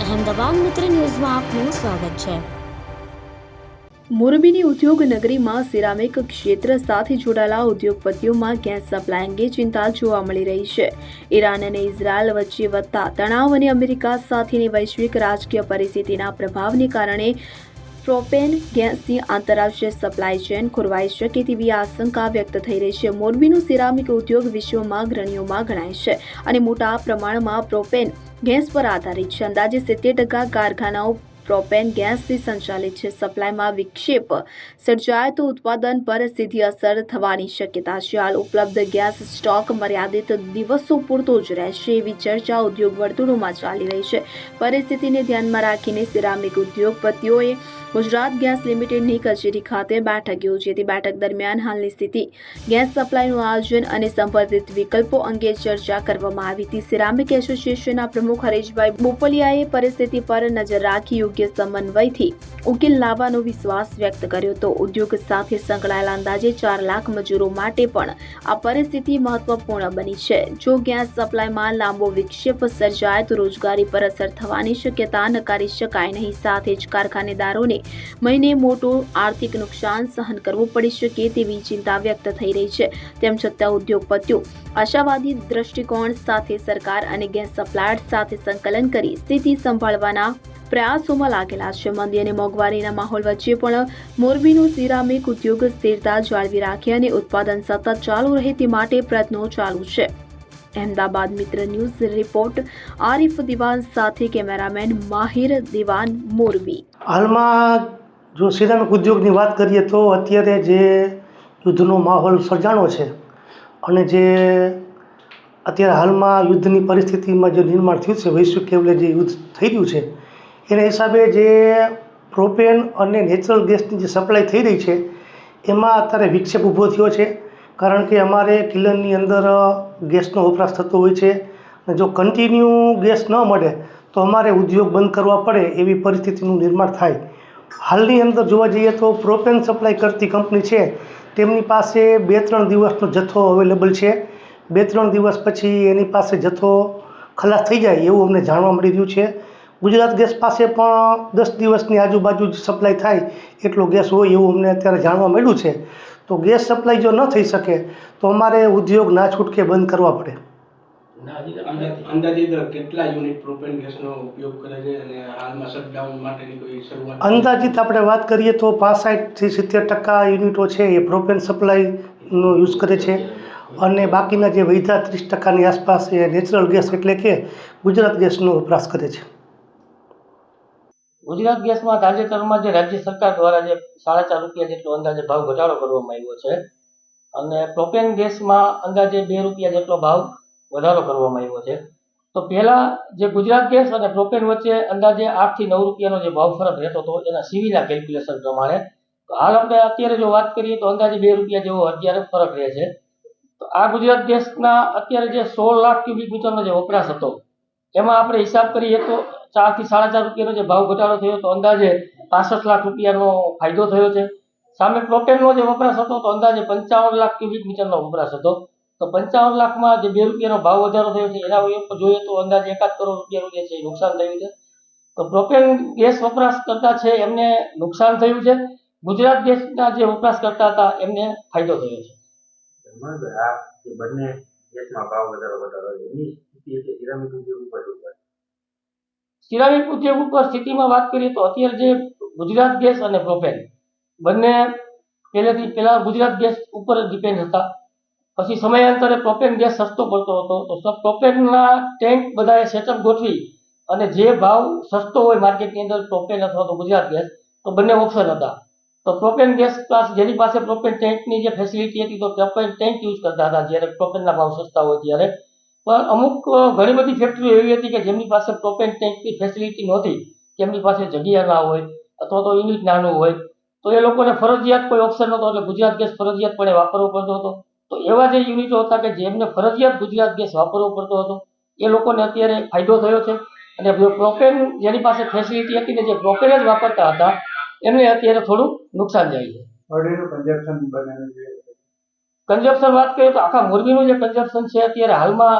અહેમદાબાદ મિત્ર ન્યૂઝમાં આપનું સ્વાગત છે। મોરબીની ઉદ્યોગ નગરીમાં સિરામિક ક્ષેત્ર સાથે જોડાયેલા ઉદ્યોગપતિઓમાં ગેસ સપ્લાય અંગે ચિંતા જોવા મળી રહી છે। ઈરાન અને ઇઝરાયલ વચ્ચે વધતા તણાવ અને અમેરિકા સાથેની વૈશ્વિક રાજકીય પરિસ્થિતિના પ્રભાવને કારણે પ્રોપેન ગેસની આંતરરાષ્ટ્રીય સપ્લાય ચેન ખોરવાઈ શકે તેવી આશંકા વ્યક્ત થઈ રહી છે। મોરબીનો સિરામિક ઉદ્યોગ વિશ્વમાં અગ્રણીઓમાં ગણાય છે અને મોટા પ્રમાણમાં પ્રોપેન ગેસ પર આધારિત છે। અંદાજે 70% કારખાનાઓ પ્રોપેન ગેસથી સંચાલિત છે। સપ્લાયમાં વિક્ષેપ સર્જાય તો ઉત્પાદન પર સીધી અસર થવાની શક્યતા છે। હાલ ઉપલબ્ધ ગેસ સ્ટોક મર્યાદિત દિવસો પૂરતો જ રહેશે એવી ચર્ચા ઉદ્યોગ વર્તુળોમાં ચાલી રહી છે। પરિસ્થિતિને ધ્યાનમાં રાખીને સિરામિક ઉદ્યોગપતિઓએ ગુજરાત ગેસ લિમિટેડની કચેરી ખાતે બેઠક યોજી હતી। બેઠક દરમિયાન હાલની સ્થિતિ, ગેસ સપ્લાયનું આયોજન અને સંભવિત વિકલ્પો અંગે ચર્ચા કરવામાં આવી હતી। સિરામિક એસોસિએશનના પ્રમુખ હરેશભાઈ બોપલિયાએ પરિસ્થિતિ પર નજર રાખી યોગ્ય સમન્વયથી ઉકેલ લાવવાનો વિશ્વાસ વ્યક્ત કર્યો હતો। ઉદ્યોગ સાથે સંકળાયેલા અંદાજે 4 લાખ મજૂરો માટે પણ આ પરિસ્થિતિ મહત્વપૂર્ણ બની છે। જો ગેસ સપ્લાયમાં લાંબો વિક્ષેપ સર્જાય તો રોજગારી પર અસર થવાની શક્યતા નકારી શકાય નહીં। સાથે જ કારખાનેદારોને મહિને મોટું આર્થિક નુકસાન સહન કરવું પડી શકે તેવી ચિંતા વ્યક્ત થઈ રહી છે। તેમ છતાં ઉદ્યોગપતિઓ આશાવાદી દ્રષ્ટિકોણ સાથે સરકાર અને ગેસ સપ્લાયર્સ સાથે સંકલન કરી સ્થિતિ સંભાળવાના પ્રયાસોમાં લાગેલા છે। મંદી અને મોંઘવારીના માહોલ વચ્ચે પણ મોરબીનો સિરામિક ઉદ્યોગ સ્થિરતા જાળવી રાખે અને ઉત્પાદન સતત ચાલુ રહે તે માટે પ્રયત્નો ચાલુ છે। અહેમદાબાદ મિત્ર ન્યૂઝ રિપોર્ટ આરિફ દિવાન સાથે કેમેરામેન માહિર દિવાન, મોરબી। હાલમાં જો સિરામિક ઉદ્યોગની વાત કરીએ તો અત્યારે જે યુદ્ધનો માહોલ સર્જાણો છે અને જે અત્યારે હાલમાં યુદ્ધની પરિસ્થિતિમાં જે નિર્માણ થયું છે, વૈશ્વિક લેવલે જે યુદ્ધ થઈ રહ્યું છે એના હિસાબે જે પ્રોપેન અને નેચરલ ગેસની જે સપ્લાય થઈ રહી છે એમાં અત્યારે વિક્ષેપ ઊભો થયો છે। કારણ કે અમારે કિલનની અંદર ગેસનો વપરાશ થતો હોય છે અને જો કન્ટિન્યુ ગેસ ન મળે તો અમારે ઉદ્યોગ બંધ કરવા પડે એવી પરિસ્થિતિનું નિર્માણ થાય। હાલની અંદર જોવા જઈએ તો પ્રોપેન સપ્લાય કરતી કંપની છે તેમની પાસે 2-3 દિવસનો જથ્થો અવેલેબલ છે। 2-3 દિવસ પછી એની પાસે જથ્થો ખલાસ થઈ જાય એવું અમને જાણવા મળી રહ્યું છે। ગુજરાત ગેસ પાસે પણ 10 દિવસની આજુબાજુ જ સપ્લાય થાય એટલો ગેસ હોય એવું અમને અત્યારે જાણવા મળ્યું છે। તો ગેસ સપ્લાય જો ન થઈ શકે તો અમારે ઉદ્યોગ ના છૂટકે બંધ કરવા પડે। અંદાજિત કેટલા યુનિટ પ્રોપેન ગેસનો ઉપયોગ કરે છે અને હાલમાં શટડાઉન માટેની કોઈ શરૂઆત? અંદાજિત આપણે વાત કરીએ તો 65 થી 70% યુનિટો છે એ પ્રોપેન સપ્લાયનો યુઝ કરે છે અને બાકીના જે વધ્યા 30%ની આસપાસ એ નેચરલ ગેસ એટલે કે ગુજરાત ગેસનો વપરાશ કરે છે। ગુજરાત ગેસમાં તાજેતરમાં જે રાજ્ય સરકાર દ્વારા જે 4.5 રૂપિયા જેટલો અંદાજે ભાવ ઘટાડો કરવામાં આવ્યો છે અને પ્રોપેન ગેસમાં અંદાજે 2 રૂપિયા જેટલો ભાવ વધારો કરવામાં આવ્યો છે। તો પહેલા જે ગુજરાત ગેસ અને પ્રોપેન વચ્ચે અંદાજે 8 થી 9 રૂપિયાનો જે ભાવ ફરક રહેતો હતો એના સીવીના કેલ્ક્યુલેશન પ્રમાણે, તો હાલ આપણે અત્યારે જો વાત કરીએ તો અંદાજે 2 રૂપિયા જેવો અત્યારે ફરક રહે છે। તો આ ગુજરાત ગેસના અત્યારે જે 16 લાખ ક્યુબિક મીટરનો જે વપરાશ હતો એમાં આપણે હિસાબ કરીએ તો 4 થી 4.5 રૂપિયાનો જે ભાવ ઘટાડો થયો તો અંદાજે 65 લાખ રૂપિયાનો ફાયદો થયો છે। સામે પ્રોપેનનો જે વપરાશ હતો તો અંદાજે 55 લાખ ક્યુબિક મીટરનો વપરાશ હતો। તો 55 લાખમાં જે 2 રૂપિયાનો ભાવ વધારો થયો છે એના જોઈએ તો અંદાજે 1 કરોડ રૂપિયાનું જે છે નુકસાન થયું છે। તો પ્રોપેન ગેસ વપરાશ કરતા છે એમને નુકસાન થયું છે, ગુજરાત ગેસના જે વપરાશ કરતા હતા એમને ફાયદો થયો છે। આ જે બંને ગેસમાં ભાવ વધારો એની સ્થિતિ સિરામિક ઉદ્યોગ ઉપર સિરામિક ઉદ્યોગ ઉપર સ્થિતિમાં વાત કરીએ તો અત્યારે જે ગુજરાત ગેસ અને પ્રોપેન બંને પહેલા ગુજરાત ગેસ ઉપર ડિપેન્ડ હતા, પછી સમયાંતરે પ્રોપેન ગેસ સસ્તો પડતો હતો તો પ્રોપેનના ટેન્ક બધાએ સેટઅપ ગોઠવી અને જે ભાવ સસ્તો હોય માર્કેટની અંદર પ્રોપેન અથવા તો ગુજરાત ગેસ, તો બંને ઓપ્શન હતા। તો પ્રોપેન ગેસ જેની પાસે પ્રોપેન ટેન્કની જે ફેસિલિટી હતી તો પ્રોપેન ટેન્ક યુઝ કરતા હતા જ્યારે પ્રોપેનના ભાવ સસ્તા હોય ત્યારે। પણ અમુક ઘણી બધી ફેક્ટરીઓ એવી હતી કે જેમની પાસે પ્રોપેન ટેન્કની ફેસિલિટી નહોતી, કે એમની પાસે જગ્યા ના હોય અથવા તો યુનિટ નાનું હોય, તો એ લોકોને ફરજિયાત કોઈ ઓપ્શન નહોતો એટલે ગુજરાત ગેસ ફરજિયાતપણે વાપરવો પડતો હતો। તો એવા જે યુનિટો હતા કે જેમને ફરજિયાત ગુજરાત ગેસ વાપરવો પડતો હતો એ લોકોને અત્યારે ફાયદો થયો છે અને પ્રોપેન જેની પાસે ફેસિલિટી હતી ને જે પ્રોપેન જ વાપરતા હતા એમને અત્યારે થોડું નુકસાન જાય છે। કન્ઝપ્શન વાત કરીએ તો આખા મોરબીનું જે કન્ઝપ્શન છે અત્યારે હાલમાં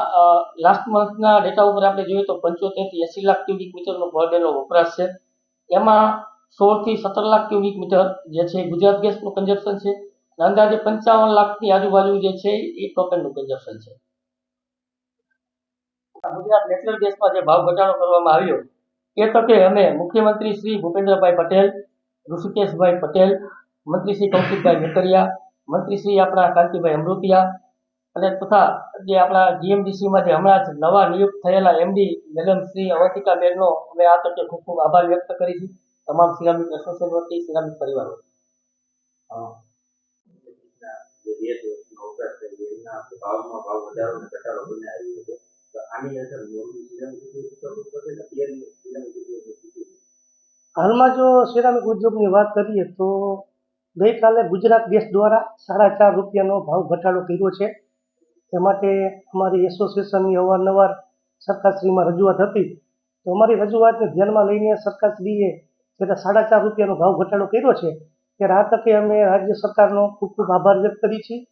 લાસ્ટ મંથના ડેટા ઉપર આપણે જોઈએ તો 75 થી 80 લાખ ક્યુબિક મીટરનો પર ડેનો વપરાશ છે. એમાં 16 થી 17 લાખ ક્યુબિક મીટર જે છે ગુજરાત ગેસનું કન્ઝપ્શન છે અને અંદાજે 55 લાખની આજુબાજુ જે છે એ પ્રોપેનનું કન્ઝપ્શન છે. ગુજરાત નેચરલ ગેસમાં જે ભાવ ઘટાડો કરવામાં આવ્યો એ તકે અમે મુખ્યમંત્રી શ્રી ભૂપેન્દ્રભાઈ પટેલ, ઋષિકેશભાઈ પટેલ, મંત્રી શ્રી કૌશિકભાઈ વેકરિયા, મંત્રી શ્રી આપણા કાંતિભાઈ અમૃતિયા અને તથા જે આપણા જીએમડીસીમાં જે હમણાં જ નવા નિયુક્ત થયેલા એમડી મેડમ શ્રી અવંતિકાબેનનો અમે આ તકે ખૂબ ખૂબ આભાર વ્યક્ત કરીશું તમામ સિરામિક એસોસિએશન વતી, સિરામિક પરિવારો. જે ગેસ વસ્તુનો વપરાશ થાય છે એના ભાવમાં ભાવ વધારો અને ઘટાડો બંને આવી છે. તો આની અસર મોરબી સિરામિક ઉદ્યોગ ઉપર પડે ને અત્યારની સિરામિક ઉદ્યોગ ઉપર? હાલમાં જો સિરામિક ઉદ્યોગની વાત કરીએ તો ગઈકાલે ગુજરાત ગેસ દ્વારા 4.5 રૂપિયાનો ભાવ ઘટાડો કર્યો છે. તે માટે અમારી એસોસિએશનની અવારનવાર સરકારશ્રીમાં રજૂઆત હતી. તો અમારી રજૂઆતને ધ્યાનમાં લઈને સરકારશ્રીએ જ્યારે 4.5 રૂપિયાનો ભાવ ઘટાડો કર્યો છે ત્યારે આ તકે અમે રાજ્ય સરકારનો ખૂબ ખૂબ આભાર વ્યક્ત કરી છીએ.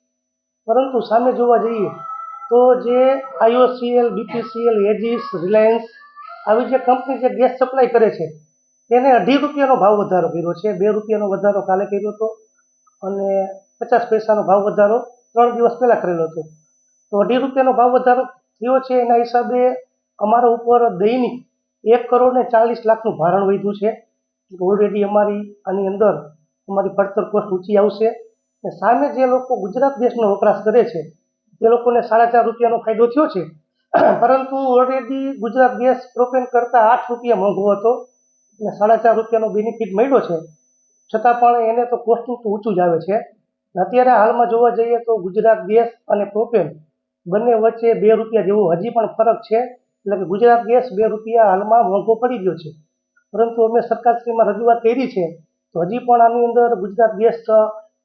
પરંતુ સામે જોવા જઈએ તો જે IOCL, BPCL, એજિસ, રિલાયન્સ આવી જે કંપની જે ગેસ સપ્લાય કરે છે તેને 2.5 રૂપિયાનો ભાવ વધારો કર્યો છે. 2 રૂપિયાનો વધારો કાલે કર્યો હતો અને 50 પૈસાનો ભાવ વધારો 3 દિવસ પહેલાં કરેલો હતો. તો 2.5 રૂપિયાનો ભાવ વધારો થયો છે. એના હિસાબે અમારા ઉપર દૈનિક 1,40 લાખનું ભારણ વધ્યું છે. ઓલરેડી અમારી આની અંદર અમારી પડતર કોસ્ટ ઊંચી આવશે. અને સામે જે લોકો ગુજરાત ગેસનો વપરાશ કરે છે તે લોકોને 4.5 રૂપિયાનો ફાયદો થયો છે. પરંતુ ઓલરેડી ગુજરાત ગેસ પ્રોપેન કરતાં 8 રૂપિયા મોંઘો હતો અને 4.5 રૂપિયાનો બેનિફિટ મળ્યો છે. છતાં પણ એને તો કોસ્ટિંગ તો ઊંચું જ આવે છે. અત્યારે હાલમાં જોવા જઈએ તો ગુજરાત ગેસ અને પ્રોપેન બંને વચ્ચે 2 રૂપિયા જેવો હજી પણ ફરક છે. એટલે કે ગુજરાત ગેસ 2 રૂપિયા હાલમાં મોંઘો પડી ગયો છે. પરંતુ અમે સરકારશ્રીમાં રજૂઆત કરી છે તો હજી પણ આની અંદર ગુજરાત ગેસ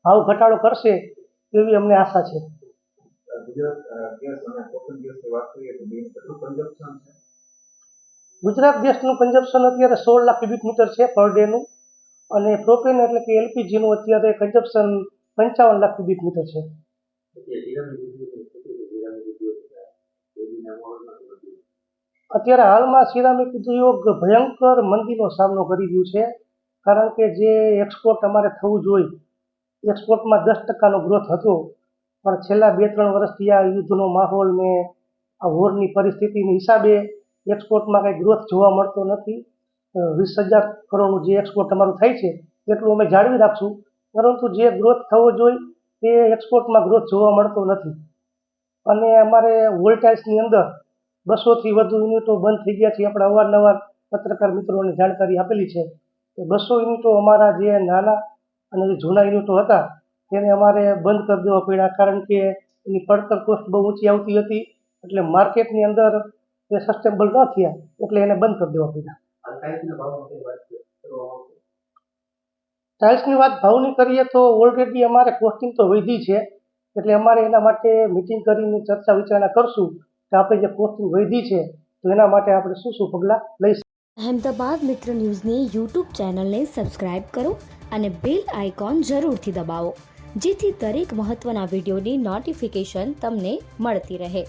ભાવ ઘટાડો કરશે તેવી અમને આશા છે. ગુજરાત ગેસ અને પ્રોપેન ગેસની વાત કરીએ તો બેન કેટલું કન્ઝપ્શન છે? ગુજરાત ગેસનું કન્ઝપ્શન અત્યારે 16 લાખ ક્યુબિક મીટર છે પર ડેનું અને પ્રોપેન એટલે કે LPGનું અત્યારે કન્ઝપ્શન 55 લાખ ક્યુબિક મીટર છે. અત્યારે હાલમાં સિરામિક ઉદ્યોગ ભયંકર મંદીનો સામનો કરી રહ્યું છે. કારણ કે જે એક્સપોર્ટ અમારે થવું જોઈએ એક્સપોર્ટમાં 10% ગ્રોથ હતો પણ છેલ્લા 2-3 વર્ષથી આ યુદ્ધનો માહોલ ને આ વોરની પરિસ્થિતિના હિસાબે એક્સપોર્ટમાં કંઈ ગ્રોથ જોવા મળતો નથી. 20,000 કરોડનું જે એક્સપોર્ટ અમારું થાય છે એટલું અમે જાળવી રાખશું. પરંતુ જે ગ્રોથ થવો જોઈએ તે એક્સપોર્ટમાં ગ્રોથ જોવા મળતો નથી. અને અમારે વોલ્ટાઇલ્સની અંદર 200થી વધુ યુનિટો બંધ થઈ ગયા છે. આપણે અવારનવાર પત્રકાર મિત્રોને જાણકારી આપેલી છે કે 200 યુનિટો અમારા જે નાના અને જે જૂના યુનિટો હતા તેને અમારે બંધ કરી દેવા પડ્યા. કારણ કે એની પડતર કોસ્ટ બહુ ઊંચી આવતી હતી એટલે માર્કેટની અંદર એ સસ્ટેનેબલ ન થયા એટલે એને બંધ કરી દેવા પડ્યા. ટાઇલ્સની વાત ભાવની કરીએ તો ઓલરેડી અમારે કોસ્ટિંગ તો વધી છે એટલે અમારે એના માટે મિટિંગ કરીને ચર્ચા વિચારણા કરશું કે આપણે જે કોસ્ટિંગ વધી છે તો એના માટે આપણે શું શું પગલાં લઈ શકીએ. અહેમદાબાદ મિત્ર ન્યૂઝની યુટ્યુબ ચેનલને સબસ્ક્રાઇબ કરો અને બેલ આઇકોન જરૂરથી દબાવો જેથી દરેક મહત્ત્વના વિડીયોની નોટિફિકેશન તમને મળતી રહે.